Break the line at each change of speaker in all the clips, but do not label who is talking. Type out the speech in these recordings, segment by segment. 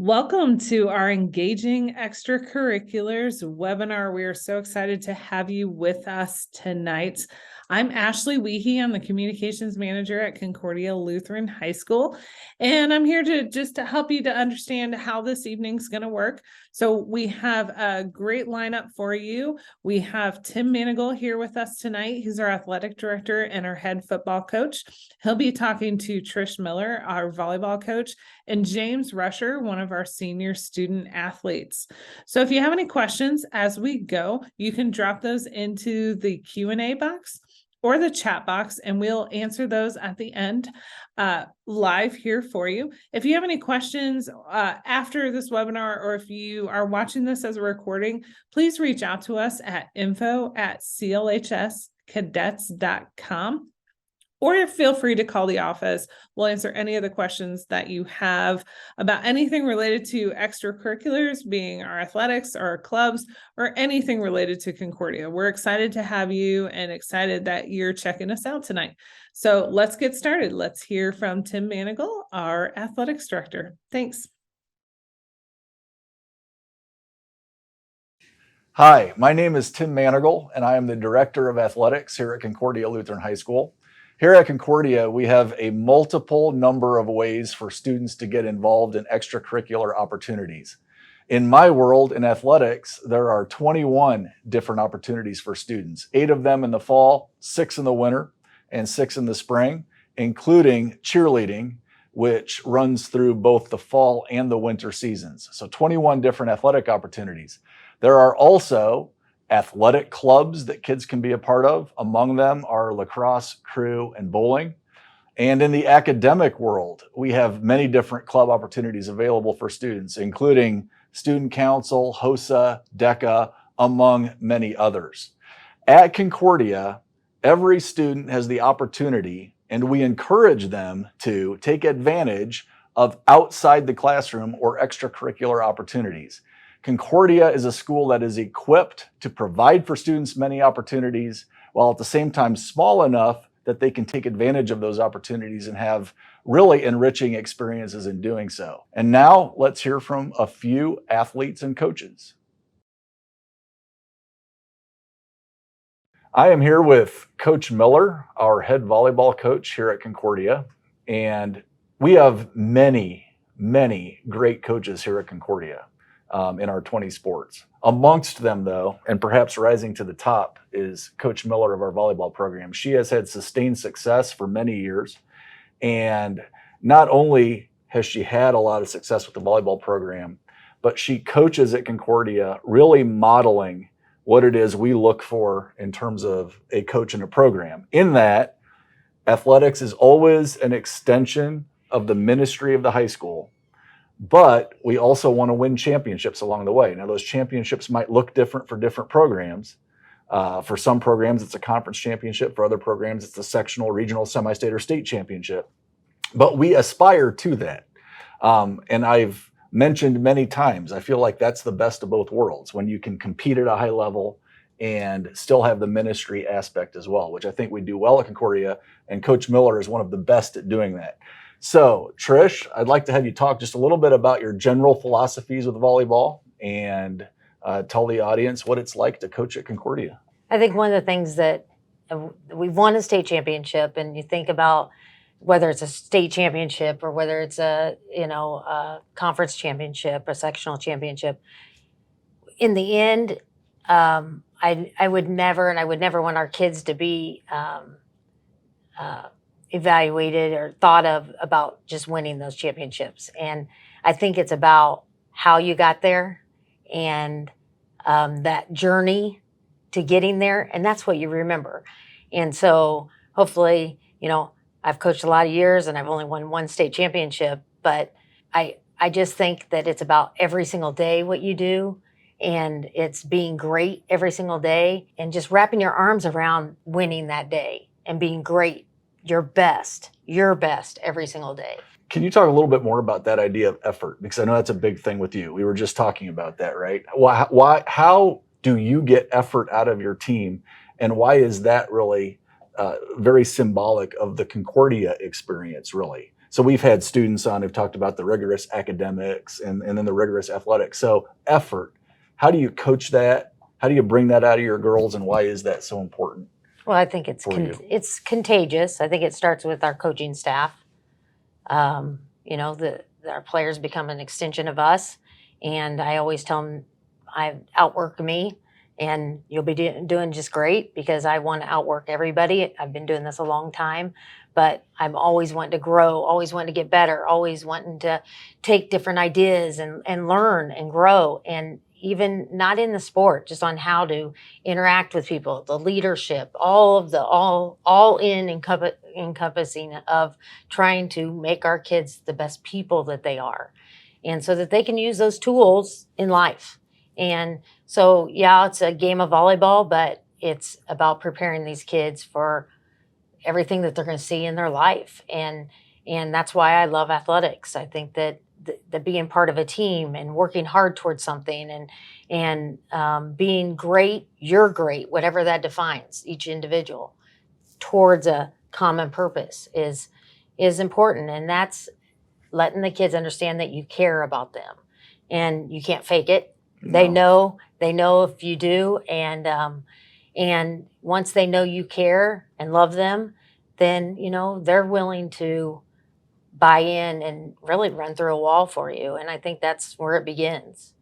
Welcome to our Engaging Extracurriculars webinar. We are so excited to have you with us tonight. I'm Ashley Weehee. I'm the Communications Manager at Concordia Lutheran High School, and I'm here to help you to understand how this evening's going to work. So we have a great lineup for you. We have Tim Manigal here with us tonight. He's our athletic director and our head football coach. He'll be talking to Trish Miller, our volleyball coach, and James Rusher, one of our senior student athletes. So if you have any questions as we go, you can drop those into the Q&A box or the chat box, and we'll answer those at the end live here for you. If you have any questions after this webinar, or if you are watching this as a recording, please reach out to us at info@clhscadets.com. Or feel free to call the office. We'll answer any of the questions that you have about anything related to extracurriculars, being our athletics or our clubs, or anything related to Concordia. We're excited to have you and excited that you're checking us out tonight. So let's get started. Let's hear from Tim Manigal, our athletics director. Thanks.
Hi, my name is Tim Manigal, and I am the Director of Athletics here at Concordia Lutheran High School. Here at Concordia, we have a multiple number of ways for students to get involved in extracurricular opportunities. In my world, in athletics, there are 21 different opportunities for students, 8 of them in the fall, 6 in the winter, and 6 in the spring, including cheerleading, which runs through both the fall and the winter seasons. So 21 different athletic opportunities. There are also athletic clubs that kids can be a part of. Among them are lacrosse, crew, and bowling. And in the academic world, we have many different club opportunities available for students, including student council, HOSA, DECA, among many others. At Concordia, every student has the opportunity, and we encourage them to take advantage of outside the classroom or extracurricular opportunities. Concordia is a school that is equipped to provide for students many opportunities, while at the same time small enough that they can take advantage of those opportunities and have really enriching experiences in doing so. And now let's hear from a few athletes and coaches. I am here with Coach Miller, our head volleyball coach here at Concordia, and we have many great coaches here at Concordia. In our 20 sports. Amongst them, though, and perhaps rising to the top, is Coach Miller of our volleyball program. She has had sustained success for many years, and not only has she had a lot of success with the volleyball program, but she coaches at Concordia, really modeling what it is we look for in terms of a coach in a program. In that, athletics is always an extension of the ministry of the high school, but we also want to win championships along the way. Now, those championships might look different for different programs. For some programs, it's a conference championship. For other programs, it's a sectional, regional, semi-state, or state championship. But we aspire to that. And I've mentioned many times, I feel like that's the best of both worlds, when you can compete at a high level and still have the ministry aspect as well, which I think we do well at Concordia, and Coach Miller is one of the best at doing that. So, Trish, I'd like to have you talk just a little bit about your general philosophies with volleyball and tell the audience what it's like to coach at Concordia.
I think one of the things that we've won a state championship, and you think about whether it's a state championship or whether it's a conference championship, a sectional championship. In the end, I would never want our kids to be evaluated or thought of about just winning those championships. And I think it's about how you got there and that journey to getting there. And that's what you remember. And so hopefully, I've coached a lot of years and I've only won one state championship, but I just think that it's about every single day what you do. And it's being great every single day and just wrapping your arms around winning that day and being great. Your best every single day.
Can you talk a little bit more about that idea of effort? Because I know that's a big thing with you. We were just talking about that, right? How do you get effort out of your team? And why is that really very symbolic of the Concordia experience, really? So we've had students on who've talked about the rigorous academics and then the rigorous athletics. So effort, how do you coach that? How do you bring that out of your girls, and why is that so important?
Well, I think it's
For you.
it's contagious. I think it starts with our coaching staff. Our players become an extension of us, and I always tell them, I outwork me, and you'll be doing just great, because I want to outwork everybody. I've been doing this a long time, but I'm always wanting to grow, always wanting to get better, always wanting to take different ideas and learn and grow, and even not in the sport, just on how to interact with people, the leadership, all in encompassing of trying to make our kids the best people that they are, and so that they can use those tools in life. And so, yeah, it's a game of volleyball, but it's about preparing these kids for everything that they're going to see in their life. And that's why I love athletics. I think that the being part of a team and working hard towards something, and being great, you're great, whatever that defines each individual, towards a common purpose is important. And that's letting the kids understand that you care about them, and you can't fake it. They know if you do, and once they know you care and love them, then they're willing to buy in and really run through a wall for you. And I think that's where it begins.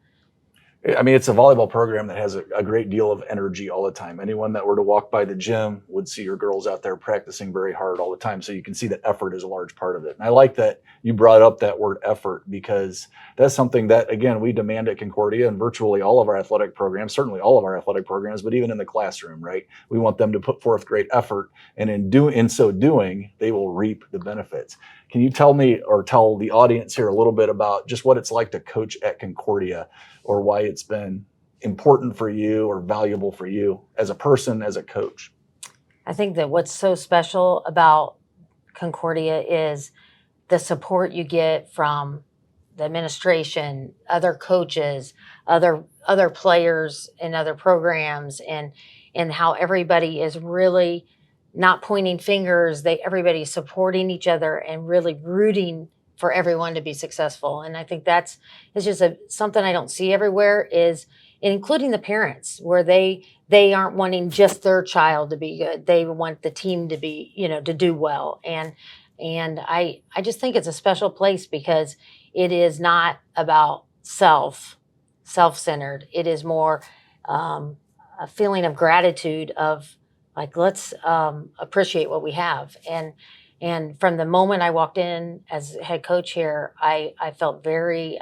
I mean, it's a volleyball program that has a great deal of energy all the time. Anyone that were to walk by the gym would see your girls out there practicing very hard all the time. So you can see that effort is a large part of it. And I like that you brought up that word effort, because that's something that, again, we demand at Concordia and virtually all of our athletic programs, certainly all of our athletic programs, but even in the classroom, right? We want them to put forth great effort, and in so doing, they will reap the benefits. Can you tell me, or tell the audience here, a little bit about just what it's like to coach at Concordia, or why it's been important for you or valuable for you as a person, as a coach?
I think that what's so special about Concordia is the support you get from the administration, other coaches, other players in other programs, and how everybody is really not pointing fingers. Everybody's supporting each other and really rooting for everyone to be successful. And I think it's just something I don't see everywhere, is including the parents, where they aren't wanting just their child to be good. They want the team to be, to do well. And I just think it's a special place, because it is not about self-centered. It is more a feeling of gratitude, of like, let's appreciate what we have. And from the moment I walked in as head coach here, I felt very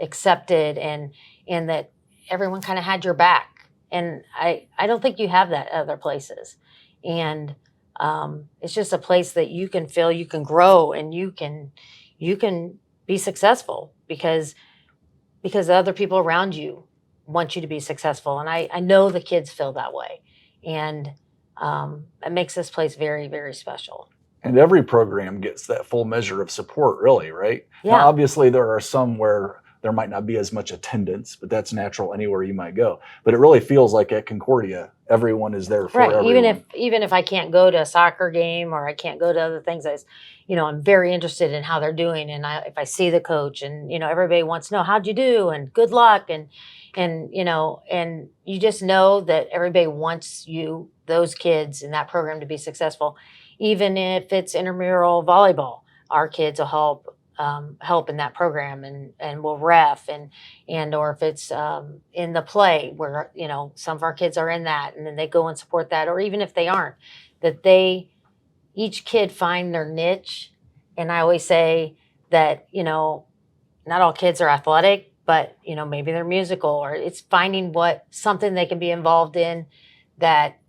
accepted, and that everyone kind of had your back. And I don't think you have that other places. And it's just a place that you can feel you can grow, and you can be successful, because the other people around you want you to be successful. And I know the kids feel that way. And it makes this place very, very special.
And every program gets that full measure of support, really, right?
Yeah.
Now, obviously, there are some where there might not be as much attendance, but that's natural anywhere you might go. But it really feels like at Concordia, everyone is there for everyone.
Even if I can't go to a soccer game, or I can't go to other things, I'm very interested in how they're doing. And if I see the coach, and everybody wants to know, how'd you do, and good luck, and you just know that everybody wants those kids in that program, to be successful. Even if it's intramural volleyball, our kids will help in that program, and will ref, or if it's in the play, where some of our kids are in that, and then they go and support that. Or even if they aren't, that each kid find their niche. And I always say that not all kids are athletic, but maybe they're musical, or it's finding something they can be involved in, that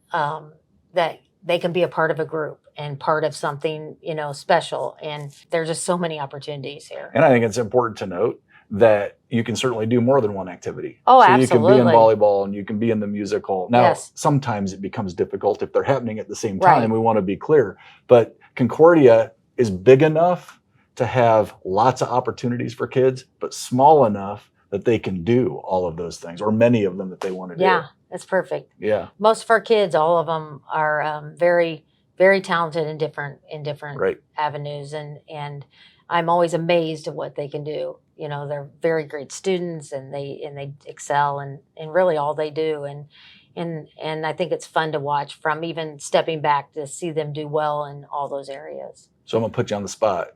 they can be a part of a group and part of something, special. And there's just so many opportunities here.
And I think it's important to note that you can certainly do more than one activity.
Oh,
so
absolutely.
You can be in volleyball, and you can be in the musical. Now,
Yes.
Sometimes it becomes difficult if they're happening at the same time.
Right.
We want to be clear. But Concordia is big enough to have lots of opportunities for kids, but small enough that they can do all of those things, or many of them that they want to do.
Yeah, that's perfect.
Yeah.
Most of our kids, all of them, are very very talented in different
Right.
avenues, and I'm always amazed at what they can do. You know, they're very great students, and they excel in really all they do, and I think it's fun to watch from even stepping back to see them do well in all those areas.
So I'm gonna put you on the spot.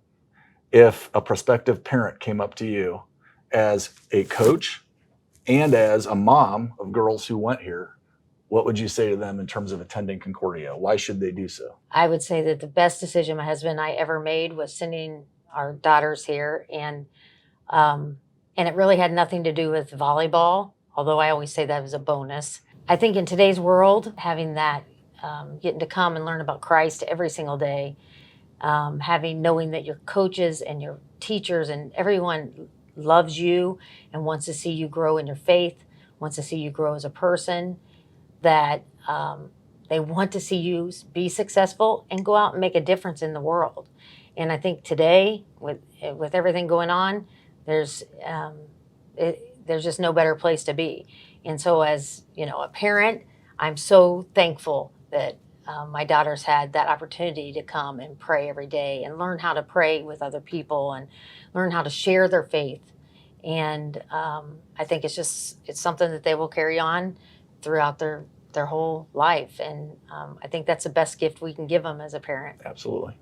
If a prospective parent came up to you as a coach and as a mom of girls who went here, what would you say to them in terms of attending Concordia? Why should they do so?
I would say that the best decision my husband and I ever made was sending our daughters here, and it really had nothing to do with volleyball, although I always say that was a bonus. I think in today's world, having that, getting to come and learn about Christ every single day, knowing that your coaches and your teachers and everyone loves you and wants to see you grow in your faith, wants to see you grow as a person, that they want to see you be successful and go out and make a difference in the world. And I think today, with everything going on, there's just no better place to be. And so, as you know, a parent, I'm so thankful that my daughters had that opportunity to come and pray every day and learn how to pray with other people and learn how to share their faith. And I think it's something that they will carry on throughout their whole life. And I think that's the best gift we can give them as a parent.
Absolutely.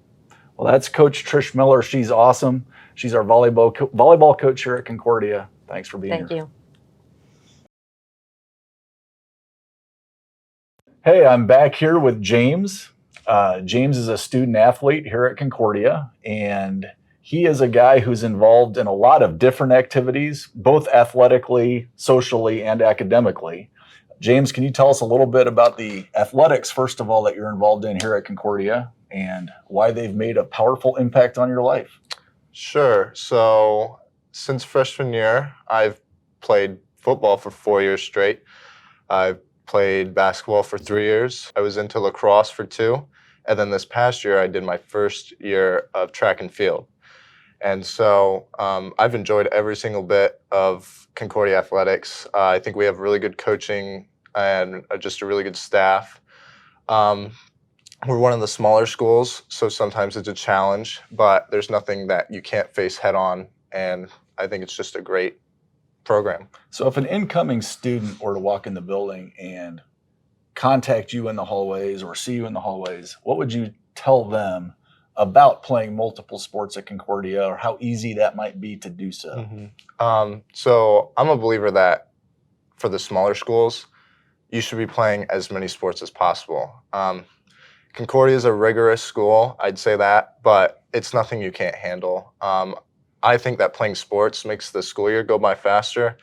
Well, that's Coach Trish Miller. She's awesome. She's our volleyball coach here at Concordia. Thanks for being here.
Thank you.
Hey, I'm back here with James. James is a student athlete here at Concordia, and he is a guy who's involved in a lot of different activities, both athletically, socially, and academically. James, can you tell us a little bit about the athletics, first of all, that you're involved in here at Concordia and why they've made a powerful impact on your life?
Sure. So since freshman year, I've played football for 4 years straight. I've played basketball for 3 years. I was into lacrosse for 2. And then this past year, I did my first year of track and field. And so I've enjoyed every single bit of Concordia athletics. I think we have really good coaching and just a really good staff. We're one of the smaller schools, so sometimes it's a challenge, but there's nothing that you can't face head on. And I think it's just a great program.
So if an incoming student were to walk in the building and contact you in the hallways or see you in the hallways, what would you tell them about playing multiple sports at Concordia, or how easy that might be to do so?
So I'm a believer that for the smaller schools, you should be playing as many sports as possible. Concordia is a rigorous school, I'd say that, but it's nothing you can't handle. I think that playing sports makes the school year go by faster,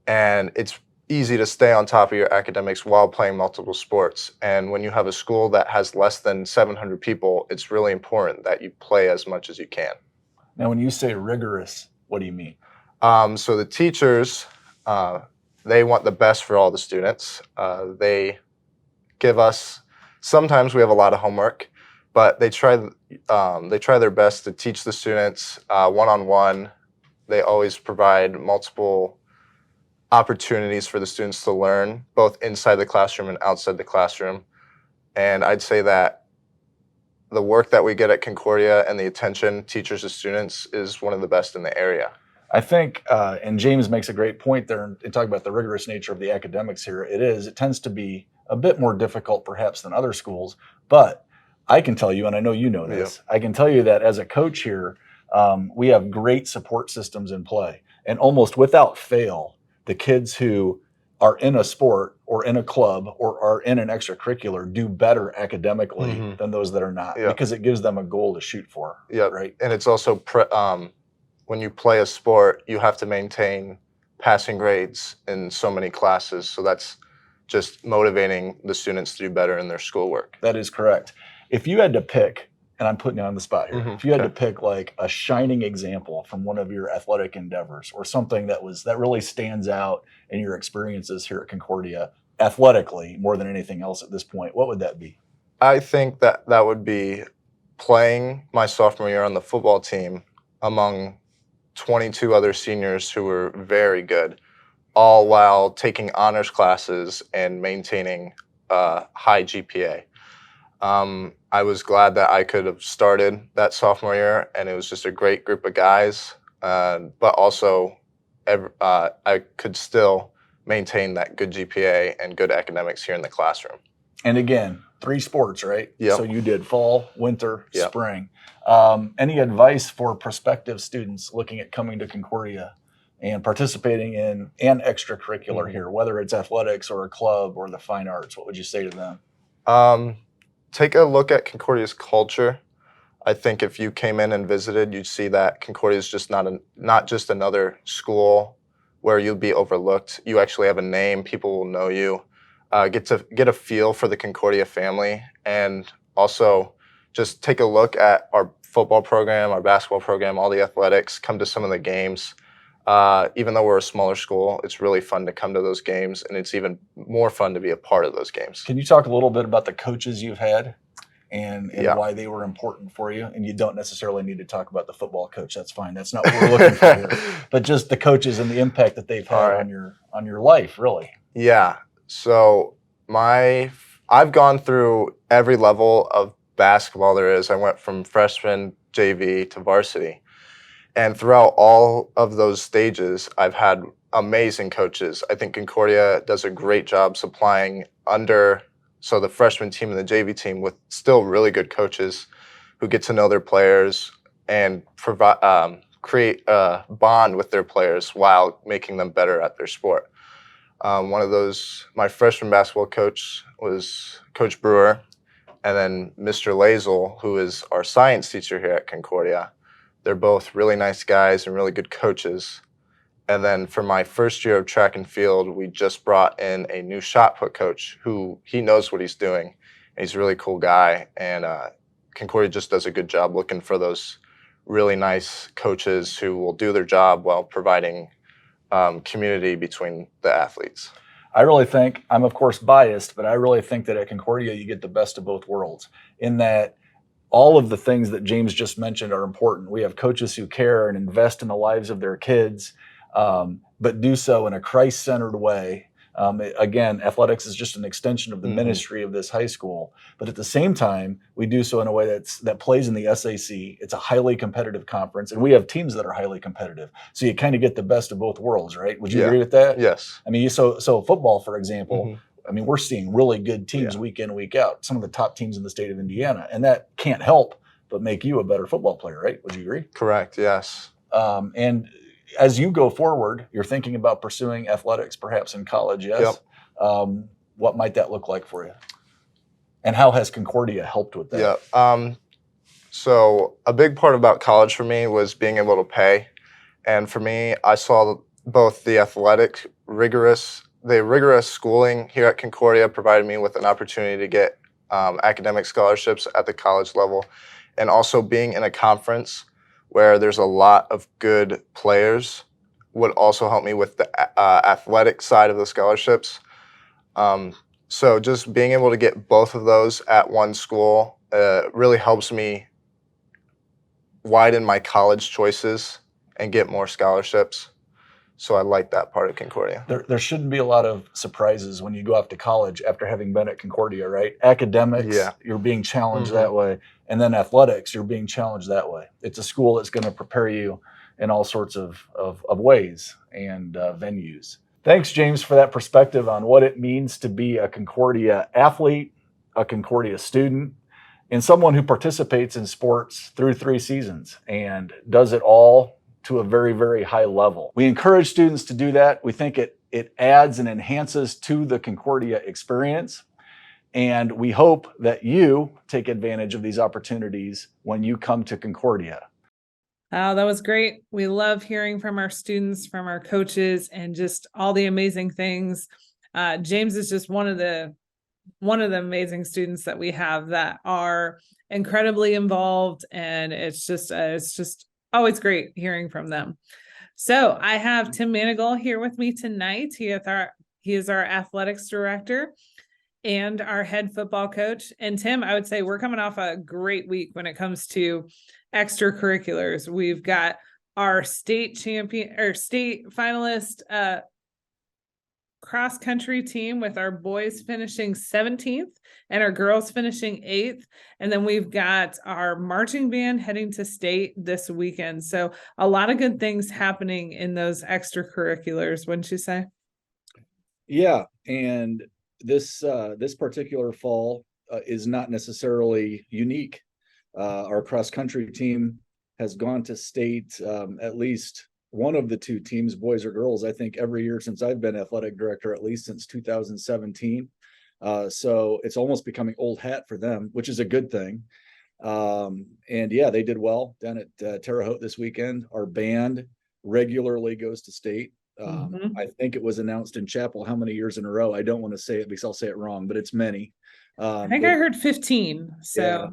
and it's easy to stay on top of your academics while playing multiple sports. And when you have a school that has less than 700 people, it's really important that you play as much as you can.
Now, when you say rigorous, what do you mean?
So the teachers, they want the best for all the students. They give us, sometimes we have a lot of homework, but they try their best to teach the students one-on-one. They always provide multiple opportunities for the students to learn, both inside the classroom and outside the classroom. And I'd say that the work that we get at Concordia and the attention teachers to students is one of the best in the area.
I think, and James makes a great point there in talking about the rigorous nature of the academics here. It tends to be a bit more difficult perhaps than other schools, but I can tell you, and I know you know this, I can tell you that as a coach here, we have great support systems in play. And almost without fail, the kids who are in a sport or in a club or are in an extracurricular do better academically than those that are not, because it gives them a goal to shoot for. Right.
And it's also, when you play a sport, you have to maintain passing grades in so many classes. So that's just motivating the students to do better in their schoolwork.
That is correct. If you had to pick, and I'm putting you on the spot here, if you had to pick like a shining example from one of your athletic endeavors or something that really stands out in your experiences here at Concordia athletically more than anything else at this point, what would that be?
I think that would be playing my sophomore year on the football team among 22 other seniors who were very good, all while taking honors classes and maintaining a high GPA. I was glad that I could have started that sophomore year, and it was just a great group of guys. But also, I could still maintain that good GPA and good academics here in the classroom.
And again, 3 sports, right?
Yep.
So you did fall, winter,
Yep.
spring. Any advice for prospective students looking at coming to Concordia and participating in an extracurricular here, whether it's athletics or a club or the fine arts? What would you say to them?
Take a look at Concordia's culture. I think if you came in and visited, you'd see that Concordia is just not just another school where you'll be overlooked. You actually have a name. People will know you. Get a feel for the Concordia family, and also just take a look at our football program, our basketball program, all the athletics. Come to some of the games. Even though we're a smaller school, it's really fun to come to those games, and it's even more fun to be a part of those games.
Can you talk a little bit about the coaches you've had and
Yeah.
why they were important for you? And you don't necessarily need to talk about the football coach. That's fine. That's not what we're looking for here. But just the coaches and the impact that they've had on your life, really.
Yeah. So I've gone through every level of basketball there is. I went from freshman, JV to varsity. And throughout all of those stages, I've had amazing coaches. I think Concordia does a great job supplying the freshman team and the JV team with still really good coaches who get to know their players and create a bond with their players while making them better at their sport. One of those, my freshman basketball coach was Coach Brewer, and then Mr. Lazel, who is our science teacher here at Concordia. They're both really nice guys and really good coaches. And then for my first year of track and field, we just brought in a new shot put coach he knows what he's doing. And he's a really cool guy. And Concordia just does a good job looking for those really nice coaches who will do their job while providing community between the athletes.
I really think, I'm of course biased, but I really think that at Concordia you get the best of both worlds in that all of the things that James just mentioned are important. We have coaches who care and invest in the lives of their kids, but do so in a Christ-centered way. Again, athletics is just an extension of the ministry of this high school, but at the same time, we do so in a way that plays in the SAC. It's a highly competitive conference, and we have teams that are highly competitive. So you kind of get the best of both worlds, right? Would you agree with that?
Yes.
I mean, so football, for example, I mean, we're seeing really good teams week in, week out, some of the top teams in the state of Indiana, and that can't help but make you a better football player, right? Would you agree?
Correct, yes.
And as you go forward, you're thinking about pursuing athletics, perhaps in college, yes?
Yep.
What might that look like for you? And how has Concordia helped with that?
Yeah. So a big part about college for me was being able to pay. And for me, I saw both the rigorous schooling here at Concordia provided me with an opportunity to get academic scholarships at the college level, and also being in a conference where there's a lot of good players would also help me with the athletic side of the scholarships. So just being able to get both of those at one school really helps me widen my college choices and get more scholarships. So I like that part of Concordia.
There shouldn't be a lot of surprises when you go off to college after having been at Concordia, right? Academics, you're being challenged that way. And then athletics, you're being challenged that way. It's a school that's going to prepare you in all sorts of ways and venues. Thanks, James, for that perspective on what it means to be a Concordia athlete, a Concordia student, and someone who participates in sports through 3 seasons and does it all to a very, very high level. We encourage students to do that. We think it adds and enhances to the Concordia experience. And we hope that you take advantage of these opportunities when you come to Concordia.
Oh, that was great. We love hearing from our students, from our coaches, and just all the amazing things. James is just one of the amazing students that we have that are incredibly involved, and it's just always great hearing from them. So I have Tim Manigal here with me tonight. He is our athletics director and our head football coach. And Tim, I would say we're coming off a great week when it comes to extracurriculars. We've got our state finalist cross country team with our boys finishing 17th and our girls finishing 8th. And then we've got our marching band heading to state this weekend. So a lot of good things happening in those extracurriculars, wouldn't you say?
Yeah, and this particular fall is not necessarily unique. Our cross country team has gone to state, at least one of the two teams, boys or girls, I think every year since I've been athletic director, at least since 2017. So it's almost becoming old hat for them, which is a good thing. And yeah, they did well down at Terre Haute this weekend. Our band regularly goes to state. I think it was announced in Chapel how many years in a row. I don't want to say it because I'll say it wrong, but it's many.
I think I heard 15. So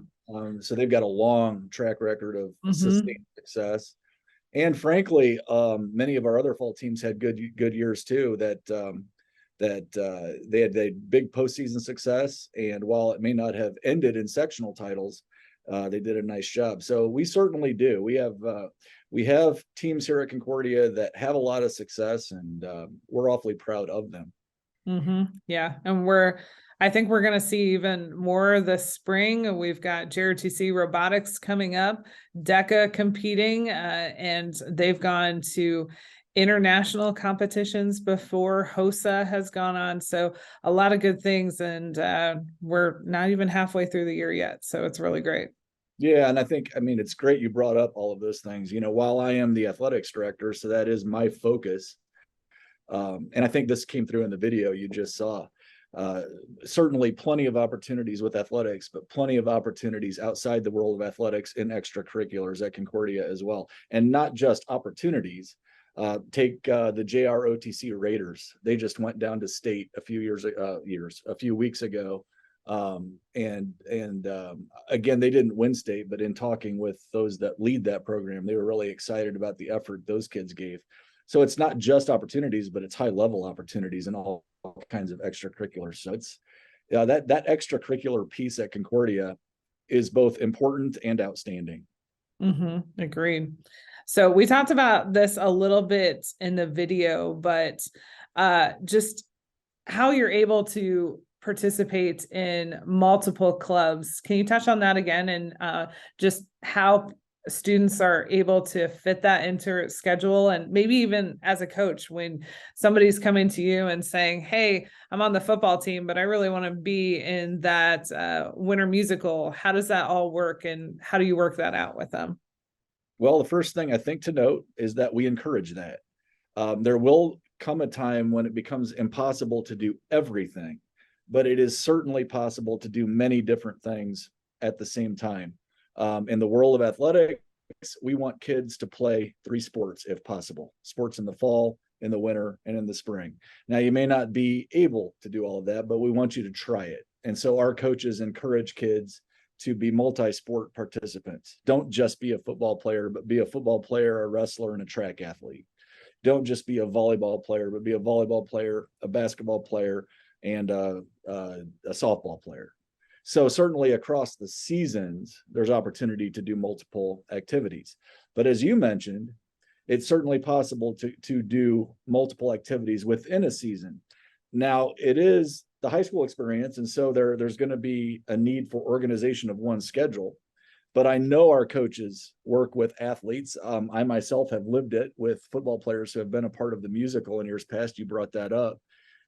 So they've got a long track record of sustained success. And frankly, many of our other fall teams had good years too. They had big postseason success, and while it may not have ended in sectional titles, they did a nice job. So we certainly do. We have teams here at Concordia that have a lot of success, and we're awfully proud of them.
Yeah, and I think we're going to see even more this spring. We've got JRTC Robotics coming up, DECA competing, and they've gone to international competitions before. HOSA has gone on. So a lot of good things, and we're not even halfway through the year yet. So it's really great.
Yeah, and I mean, it's great you brought up all of those things. While I am the athletics director, so that is my focus. And I think this came through in the video you just saw. Certainly plenty of opportunities with athletics, but plenty of opportunities outside the world of athletics in extracurriculars at Concordia as well. And not just opportunities. Take the JROTC Raiders. They just went down to state a few weeks ago. Again, they didn't win state, but in talking with those that lead that program, they were really excited about the effort those kids gave. So it's not just opportunities, but it's high level opportunities in all kinds of extracurriculars. So it's that extracurricular piece at Concordia is both important and outstanding.
Agreed. So we talked about this a little bit in the video, but just how you're able to participate in multiple clubs. Can you touch on that again, and just how students are able to fit that into a schedule? And maybe even as a coach, when somebody's coming to you and saying, hey, I'm on the football team, but I really want to be in that winter musical. How does that all work, and how do you work that out with them?
Well, the first thing I think to note is that we encourage that. There will come a time when it becomes impossible to do everything, but it is certainly possible to do many different things at the same time. In the world of athletics, we want kids to play 3 sports if possible: sports in the fall, in the winter, and in the spring. Now, you may not be able to do all of that, but we want you to try it. And so our coaches encourage kids to be multi-sport participants. Don't just be a football player, but be a football player, a wrestler, and a track athlete. Don't just be a volleyball player, but be a volleyball player, a basketball player, and a softball player. So certainly across the seasons, there's opportunity to do multiple activities. But as you mentioned, it's certainly possible to do multiple activities within a season. Now, it is the high school experience, and so there's going to be a need for organization of one schedule. But I know our coaches work with athletes. I myself have lived it with football players who have been a part of the musical in years past. You brought that up.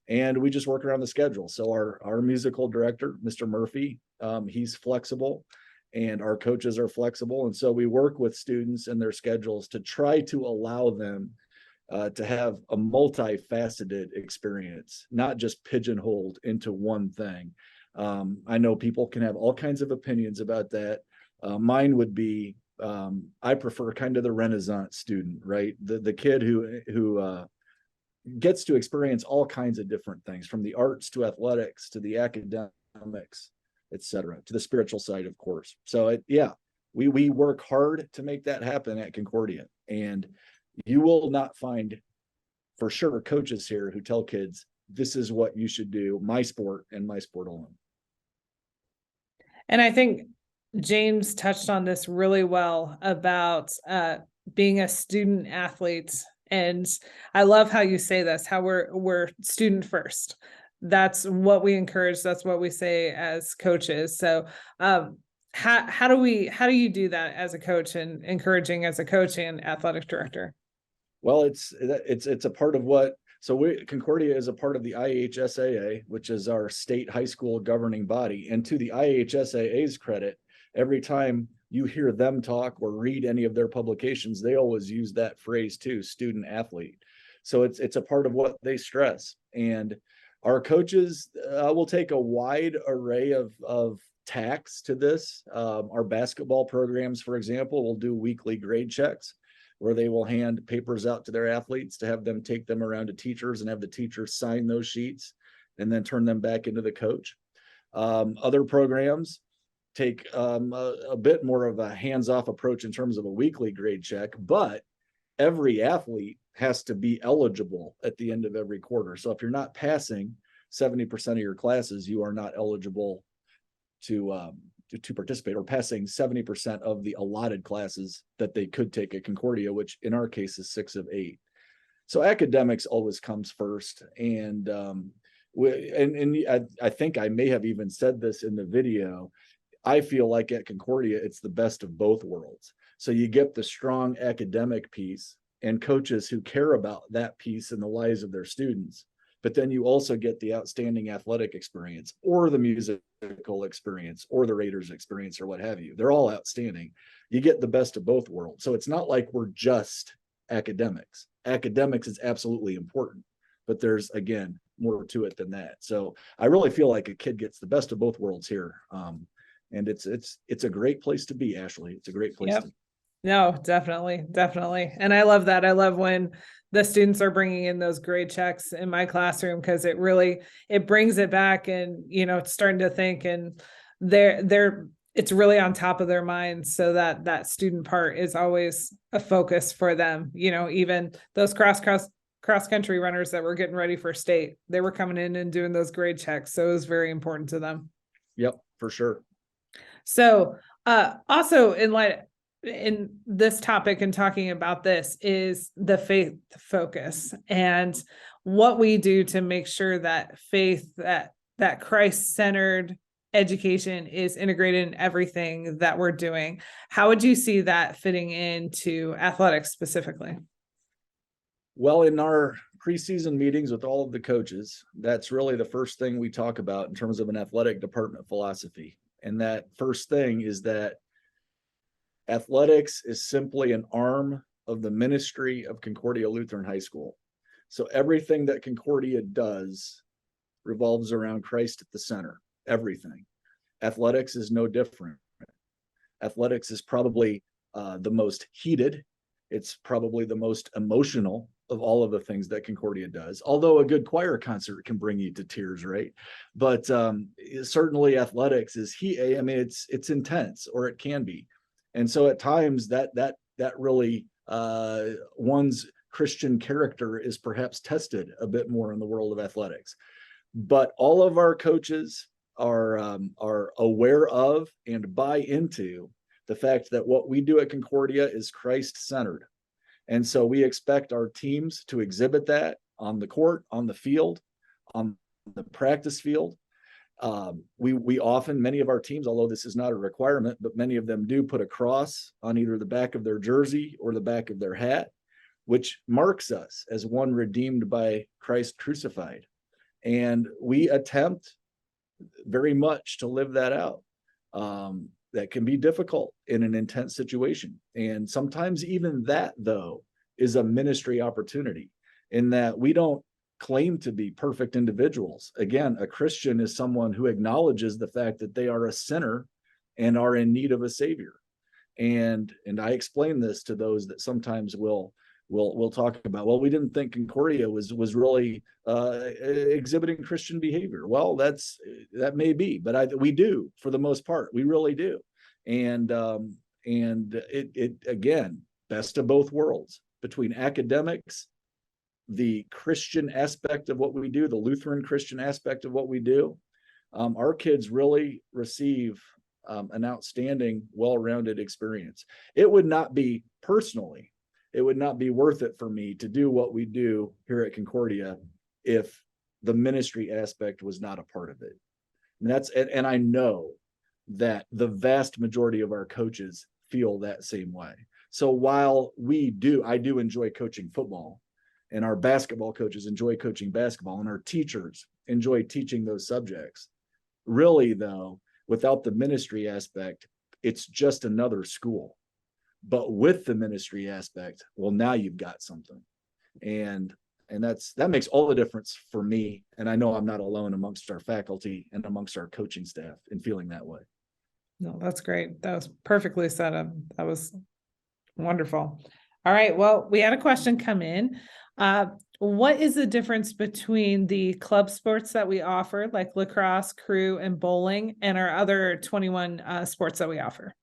And we just work around the schedule. So our musical director, Mr. Murphy, he's flexible, and our coaches are flexible. And so we work with students and their schedules to try to allow them to have a multifaceted experience, not just pigeonholed into one thing. I know people can have all kinds of opinions about that. Mine would be, I prefer kind of the Renaissance student, right? The kid who gets to experience all kinds of different things, from the arts to athletics to the academics, etc., to the spiritual side, of course. So we work hard to make that happen at Concordia, and you will not find, for sure, coaches here who tell kids this is what you should do, my sport and my sport alone.
And I think James touched on this really well about being a student athlete And I love how you say this, how we're student first. That's what we encourage. That's what we say as coaches. So how do you do that as a coach and encouraging as a coach and athletic director?
Well, it's a part of what, so Concordia is a part of the IHSAA, which is our state high school governing body. And to the IHSAA's credit, every time you hear them talk or read any of their publications, they always use that phrase too, student athlete. So it's a part of what they stress. And our coaches will take a wide array of tacks to this. Our basketball programs, for example, will do weekly grade checks, where they will hand papers out to their athletes to have them take them around to teachers and have the teachers sign those sheets and then turn them back into the coach. Other programs take a bit more of a hands-off approach in terms of a weekly grade check, but every athlete has to be eligible at the end of every quarter. So if you're not passing 70% of your classes, you are not eligible to participate, or passing 70% of the allotted classes that they could take at Concordia, which in our case is 6 of 8. So academics always comes first. And I think I may have even said this in the video. I feel like at Concordia, it's the best of both worlds. So you get the strong academic piece and coaches who care about that piece in the lives of their students. But then you also get the outstanding athletic experience, or the musical experience, or the Raiders experience, or what have you. They're all outstanding. You get the best of both worlds. So it's not like we're just academics. Academics is absolutely important, but there's, again, more to it than that. So I really feel like a kid gets the best of both worlds here. And it's a great place to be, Ashley. It's a great place to be.
No, definitely. And I love that. I love when the students are bringing in those grade checks in my classroom, because it brings it back, and, it's starting to think, and it's really on top of their minds. So that student part is always a focus for them. Even those cross country runners that were getting ready for state, they were coming in and doing those grade checks. So it was very important to them.
Yep, for sure.
So also in this topic and talking about this is the faith focus, and what we do to make sure that faith, that Christ-centered education is integrated in everything that we're doing. How would you see that fitting into athletics specifically?
Well, in our preseason meetings with all of the coaches, that's really the first thing we talk about in terms of an athletic department philosophy. And that first thing is that athletics is simply an arm of the ministry of Concordia Lutheran High School. So everything that Concordia does revolves around Christ at the center, everything. Athletics is no different. Athletics is probably the most heated. It's probably the most emotional of all of the things that Concordia does. Although a good choir concert can bring you to tears, right? But certainly athletics is it's intense, or it can be. And so at times that really one's Christian character is perhaps tested a bit more in the world of athletics. But all of our coaches are aware of and buy into the fact that what we do at Concordia is Christ-centered. And so we expect our teams to exhibit that on the court, on the field, on the practice field. We often, many of our teams, although this is not a requirement, but many of them do put a cross on either the back of their jersey or the back of their hat, which marks us as one redeemed by Christ crucified. And we attempt very much to live that out. That can be difficult in an intense situation. And sometimes even that, though, is a ministry opportunity, in that we don't claim to be perfect individuals. Again, a Christian is someone who acknowledges the fact that they are a sinner and are in need of a savior. And I explain this to those that sometimes will talk about, well, we didn't think Concordia was really exhibiting Christian behavior. Well, that may be, but we do, for the most part, we really do. And it again, best of both worlds, between academics, the Christian aspect of what we do, the Lutheran Christian aspect of what we do. Our kids really receive an outstanding, well-rounded experience. It would not be personally it would not be worth it for me to do what we do here at Concordia if the ministry aspect was not a part of it. And I know that the vast majority of our coaches feel that same way. So while I do enjoy coaching football, and our basketball coaches enjoy coaching basketball, and our teachers enjoy teaching those subjects, really though, without the ministry aspect, it's just another school. But with the ministry aspect, well, now you've got something. And that makes all the difference for me. And I know I'm not alone amongst our faculty and amongst our coaching staff in feeling that way.
No, that's great. That was perfectly set up. That was wonderful. All right. Well, we had a question come in. What is the difference between the club sports that we offer, like lacrosse, crew, and bowling, and our other 21 sports that we offer?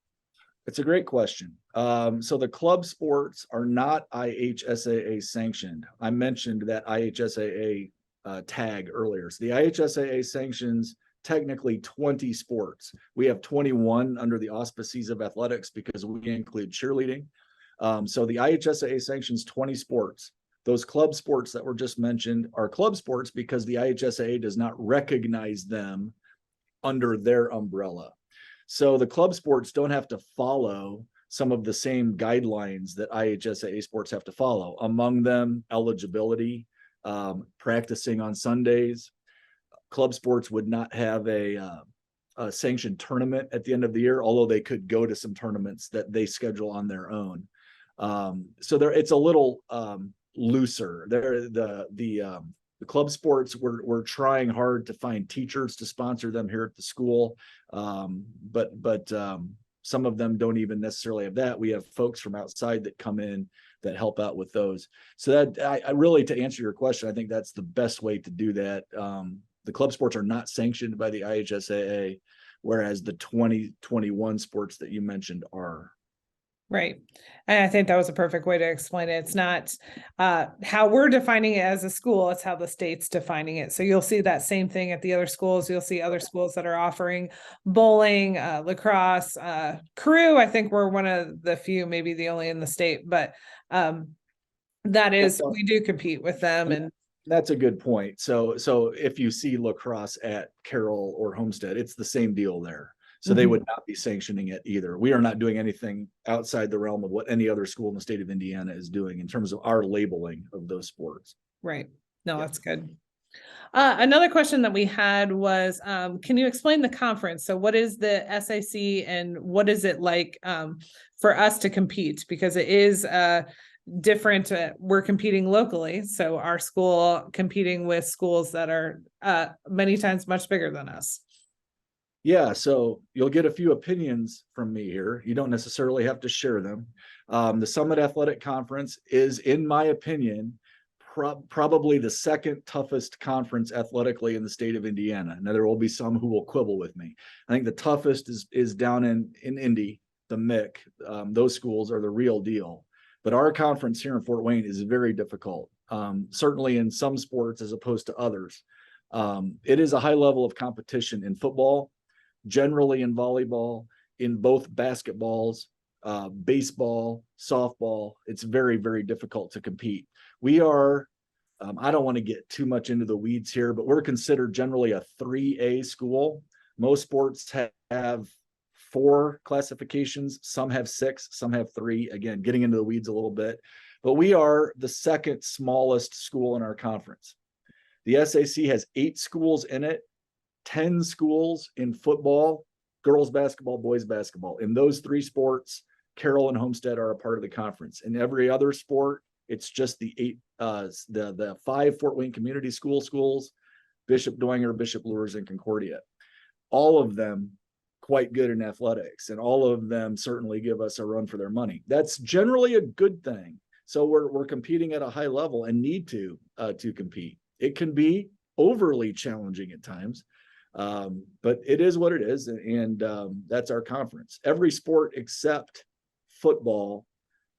It's a great question. So the club sports are not IHSAA sanctioned. I mentioned that IHSAA tag earlier. So the IHSAA sanctions technically 20 sports. We have 21 under the auspices of athletics because we include cheerleading. So the IHSAA sanctions 20 sports. Those club sports that were just mentioned are club sports because the IHSAA does not recognize them under their umbrella. So the club sports don't have to follow some of the same guidelines that IHSAA sports have to follow. Among them, eligibility, practicing on Sundays. Club sports would not have a sanctioned tournament at the end of the year, although they could go to some tournaments that they schedule on their own. So it's a little looser. The club sports, we're trying hard to find teachers to sponsor them here at the school, but some of them don't even necessarily have that. We have folks from outside that come in that help out with those. So that I really, to answer your question, I think that's the best way to do that. The club sports are not sanctioned by the IHSAA, whereas the 2021 sports that you mentioned are.
Right. And I think that was a perfect way to explain it. It's not how we're defining it as a school, it's how the state's defining it. So you'll see that same thing at the other schools. You'll see other schools that are offering bowling, lacrosse, crew. I think we're one of the few, maybe the only in the state, but that is, we do compete with them. And
that's a good point. So if you see lacrosse at Carroll or Homestead, it's the same deal there. So they would not be sanctioning it either. We are not doing anything outside the realm of what any other school in the state of Indiana is doing in terms of our labeling of those sports.
Right. No, that's good. Another question that we had was, can you explain the conference? So what is the SAC and what is it like for us to compete? Because it is different. We're competing locally. So our school competing with schools that are many times much bigger than us.
Yeah, so you'll get a few opinions from me here. You don't necessarily have to share them. The Summit Athletic Conference is, in my opinion, probably the second toughest conference athletically in the state of Indiana. Now, there will be some who will quibble with me. I think the toughest is down in Indy, the MIC. Those schools are the real deal. But our conference here in Fort Wayne is very difficult, certainly in some sports as opposed to others. It is a high level of competition in football, generally in volleyball, in both basketballs, baseball, softball. It's very, very difficult to compete. We are, I don't want to get too much into the weeds here, but we're considered generally a 3A school. Most sports have 4 classifications. Some have 6, some have 3. Again, getting into the weeds a little bit, but we are the second smallest school in our conference. The SAC has 8 schools in it, 10 schools in football, girls basketball, boys basketball. In those 3 sports, Carroll and Homestead are a part of the conference. In every other sport, it's just the 5 Fort Wayne Community schools, Bishop Dwenger, Bishop Luers, and Concordia. All of them quite good in athletics, and all of them certainly give us a run for their money. That's generally a good thing. So we're competing at a high level and need to compete. It can be overly challenging at times. But it is what it is, and that's our conference. Every sport except football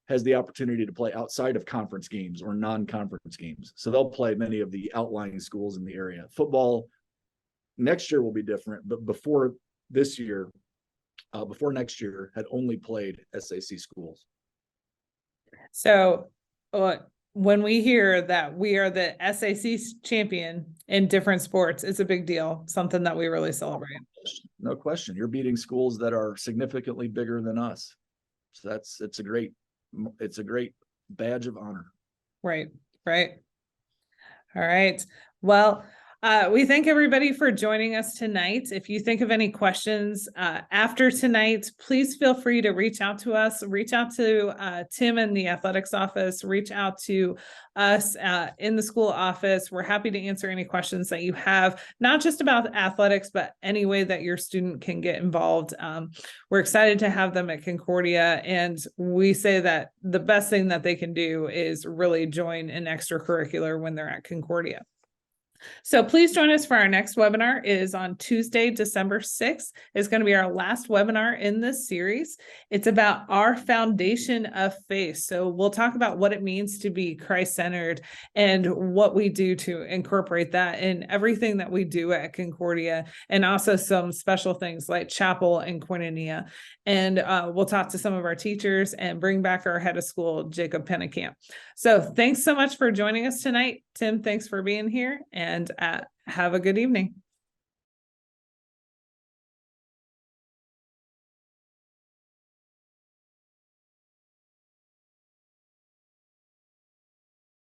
has the opportunity to play outside of conference games or non-conference games. So they'll play many of the outlying schools in the area. Football next year will be different, but before next year, had only played SAC schools.
So when we hear that we are the SAC champion in different sports, it's a big deal, something that we really celebrate.
No question. You're beating schools that are significantly bigger than us. So it's a great badge of honor.
Right, right. All right. Well, we thank everybody for joining us tonight. If you think of any questions after tonight, please feel free to reach out to us, reach out to Tim in the athletics office, reach out to us in the school office. We're happy to answer any questions that you have, not just about athletics, but any way that your student can get involved. We're excited to have them at Concordia, and we say that the best thing that they can do is really join an extracurricular when they're at Concordia. So please join us for our next webinar. It is on Tuesday, December 6th. It's going to be our last webinar in this series. It's about our foundation of faith. So we'll talk about what it means to be Christ-centered and what we do to incorporate that in everything that we do at Concordia, and also some special things like chapel and koinonia. And we'll talk to some of our teachers and bring back our head of school, Jacob Pennekamp. So thanks so much for joining us tonight. Tim, thanks for being here, and have a good evening.